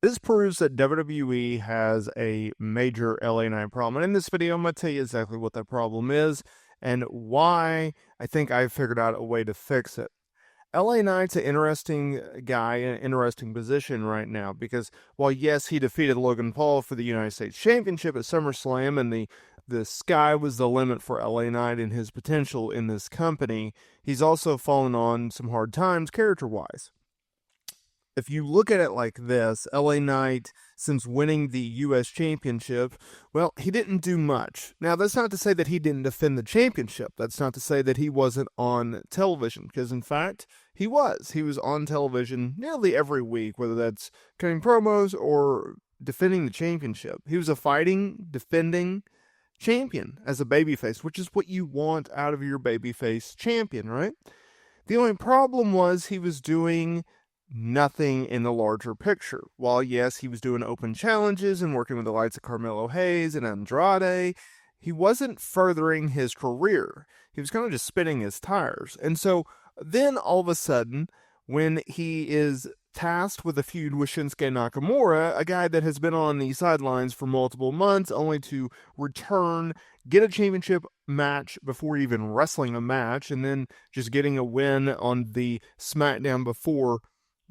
This proves that WWE has a major LA Knight problem. And in this video, I'm going to tell you exactly what that problem is and why I think I've figured out a way to fix it. LA Knight's an interesting guy in an interesting position right now because while, yes, he defeated Logan Paul for the United States Championship at SummerSlam and the sky was the limit for LA Knight and his potential in this company, he's also fallen on some hard times character-wise. If you look at it like this, LA Knight, since winning the U.S. Championship, well, he didn't do much. Now, that's not to say that he didn't defend the championship. That's not to say that he wasn't on television, because in fact, he was. He was on television nearly every week, whether that's cutting promos or defending the championship. He was a fighting, defending champion as a babyface, which is what you want out of your babyface champion, right? The only problem was he was doing nothing in the larger picture. While, yes, he was doing open challenges and working with the likes of Carmelo Hayes and Andrade, he wasn't furthering his career. He was kind of just spinning his tires. And so then all of a sudden, when he is tasked with a feud with Shinsuke Nakamura, a guy that has been on the sidelines for multiple months, only to return, get a championship match before even wrestling a match, and then just getting a win on the SmackDown before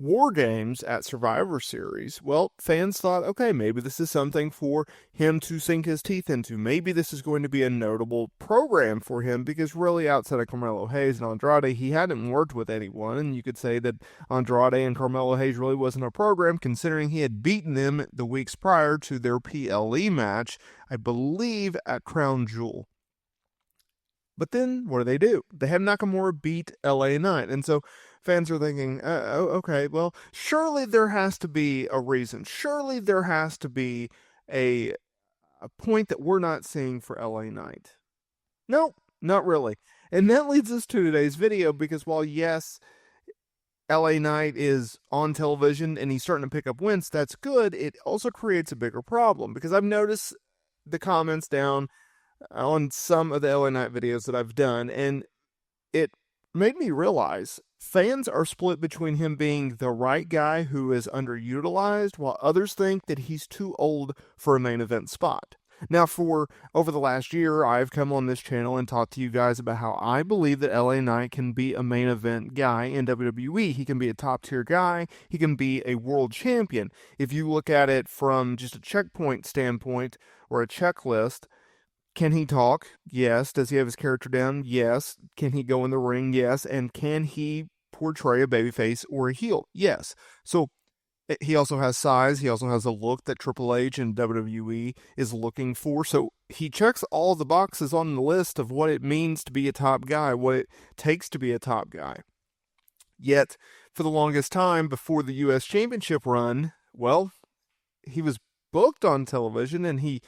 War Games at Survivor Series, well, fans thought, okay, maybe this is something for him to sink his teeth into. Maybe this is going to be a notable program for him because really outside of Carmelo Hayes and Andrade, he hadn't worked with anyone. And you could say that Andrade and Carmelo Hayes really wasn't a program considering he had beaten them the weeks prior to their PLE match, I believe at Crown Jewel. But then what do? They have Nakamura beat LA Knight. And so fans are thinking, okay, well, surely there has to be a reason. Surely there has to be a point that we're not seeing for LA Knight. No, not really. And that leads us to today's video because while, yes, LA Knight is on television and he's starting to pick up wins, that's good. It also creates a bigger problem because I've noticed the comments down on some of the LA Knight videos that I've done, and it made me realize fans are split between him being the right guy who is underutilized, while others think that he's too old for a main event spot. Now, for over the last year, I've come on this channel and talked to you guys about how I believe that LA Knight can be a main event guy in WWE. He can be a top tier guy. He can be a world champion. If you look at it from just a checkpoint standpoint or a checklist, can he talk? Yes. Does he have his character down? Yes. Can he go in the ring? Yes. And can he portray a babyface or a heel? Yes. So he also has size. He also has a look that Triple H and WWE is looking for. So he checks all the boxes on the list of what it means to be a top guy, what it takes to be a top guy. Yet, for the longest time before the U.S. Championship run, well, he was booked on television and he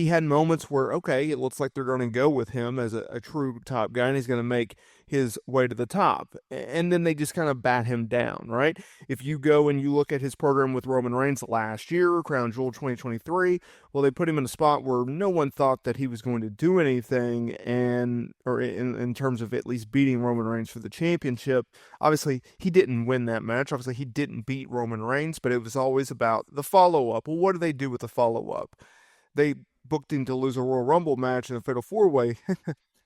had moments where, okay, it looks like they're going to go with him as a true top guy and he's going to make his way to the top. And then they just kind of bat him down, right? If you go and you look at his program with Roman Reigns last year, Crown Jewel 2023, well, they put him in a spot where no one thought that he was going to do anything or in terms of at least beating Roman Reigns for the championship. Obviously, he didn't win that match. Obviously, he didn't beat Roman Reigns, but it was always about the follow-up. Well, what do they do with the follow-up? They booked him to lose a Royal Rumble match in a Fatal 4-Way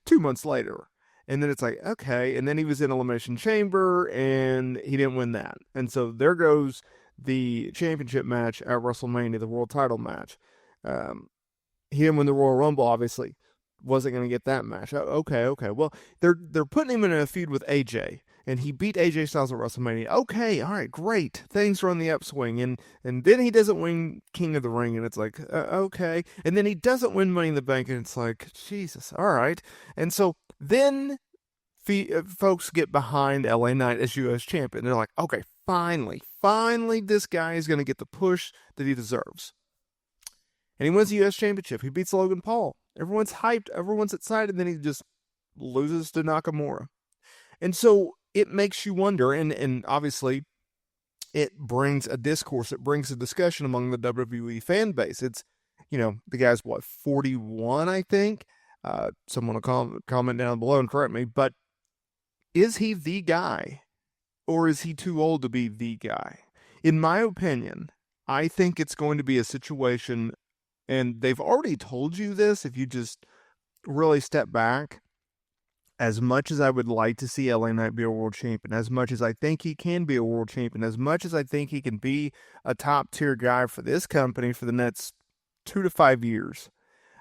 2 months later. And then it's like, okay. And then he was in Elimination Chamber and he didn't win that. And so there goes the championship match at WrestleMania, the world title match. He didn't win the Royal Rumble, obviously. Wasn't going to get that match. Okay. Well, they're putting him in a feud with AJ. And he beat AJ Styles at WrestleMania. Okay, all right, great. Things are on the upswing. And then he doesn't win King of the Ring, and it's like, okay. And then he doesn't win Money in the Bank, and it's like, Jesus, all right. And so then folks get behind LA Knight as U.S. champion. They're like, okay, finally, this guy is going to get the push that he deserves. And he wins the U.S. championship. He beats Logan Paul. Everyone's hyped. Everyone's excited. And then he just loses to Nakamura. And so it makes you wonder, and obviously it brings a discourse, it brings a discussion among the WWE fan base. It's, the guy's, 41, I think? Someone will comment down below and correct me, but is he the guy? Or is he too old to be the guy? In my opinion, I think it's going to be a situation, and they've already told you this if you just really step back. As much as I would like to see LA Knight be a world champion, as much as I think he can be a world champion, as much as I think he can be a top tier guy for this company for the next 2 to 5 years,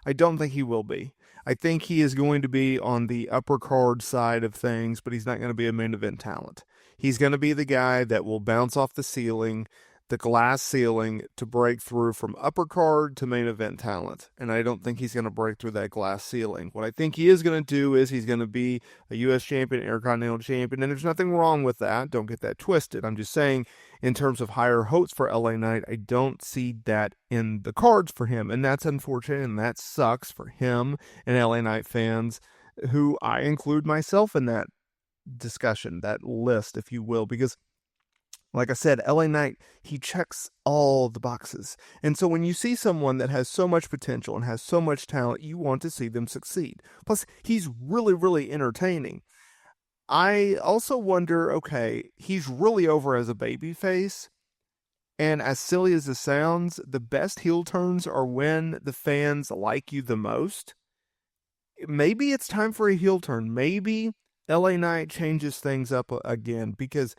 I don't think he will be. I think he is going to be on the upper card side of things, but he's not going to be a main event talent. He's going to be the guy that will bounce off the ceiling, the glass ceiling, to break through from upper card to main event talent. And I don't think he's going to break through that glass ceiling. What I think he is going to do is he's going to be a U.S. champion, Intercontinental champion, and there's nothing wrong with that. Don't get that twisted. I'm just saying, in terms of higher hopes for LA Knight, I don't see that in the cards for him. And that's unfortunate, and that sucks for him and LA Knight fans, who I include myself in that discussion, that list, if you will, because like I said, LA Knight, he checks all the boxes. And so when you see someone that has so much potential and has so much talent, you want to see them succeed. Plus, he's really, really entertaining. I also wonder, okay, he's really over as a babyface. And as silly as it sounds, the best heel turns are when the fans like you the most. Maybe it's time for a heel turn. Maybe LA Knight changes things up again, because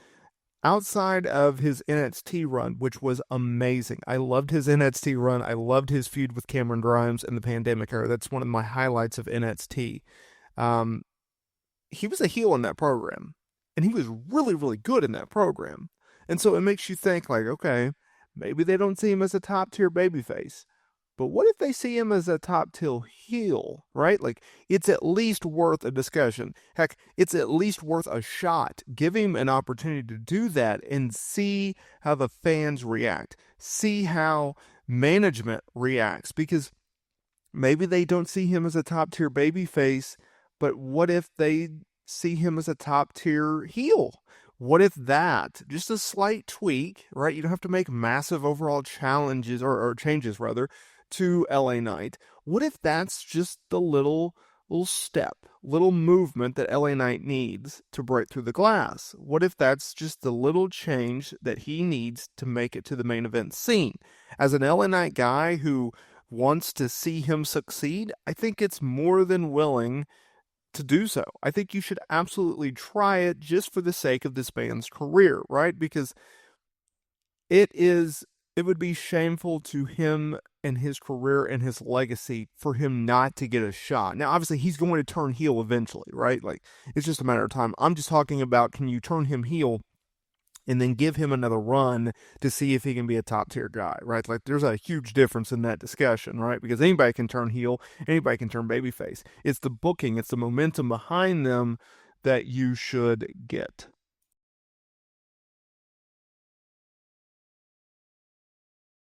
outside of his NXT run, which was amazing. I loved his NXT run. I loved his feud with Cameron Grimes in the pandemic era. That's one of my highlights of NXT. He was a heel in that program, and he was really, really good in that program. And so it makes you think, like, okay, maybe they don't see him as a top-tier babyface. But what if they see him as a top-tier heel, right? Like, it's at least worth a discussion. Heck, it's at least worth a shot. Give him an opportunity to do that and see how the fans react. See how management reacts. Because maybe they don't see him as a top-tier babyface, but what if they see him as a top-tier heel? What if that, just a slight tweak, right? You don't have to make massive overall challenges or changes, rather, to LA Knight. What if that's just the little step, little movement that LA Knight needs to break through the glass? What if that's just the little change that he needs to make it to the main event scene? As an LA Knight guy who wants to see him succeed, I think it's more than willing to do so. I think you should absolutely try it just for the sake of this man's career, right? Because it would be shameful to him and his career and his legacy for him not to get a shot. Now, obviously, he's going to turn heel eventually, right? Like, it's just a matter of time. I'm just talking about, can you turn him heel and then give him another run to see if he can be a top tier guy, right? Like, there's a huge difference in that discussion, right? Because anybody can turn heel, anybody can turn babyface. It's the booking, it's the momentum behind them that you should get.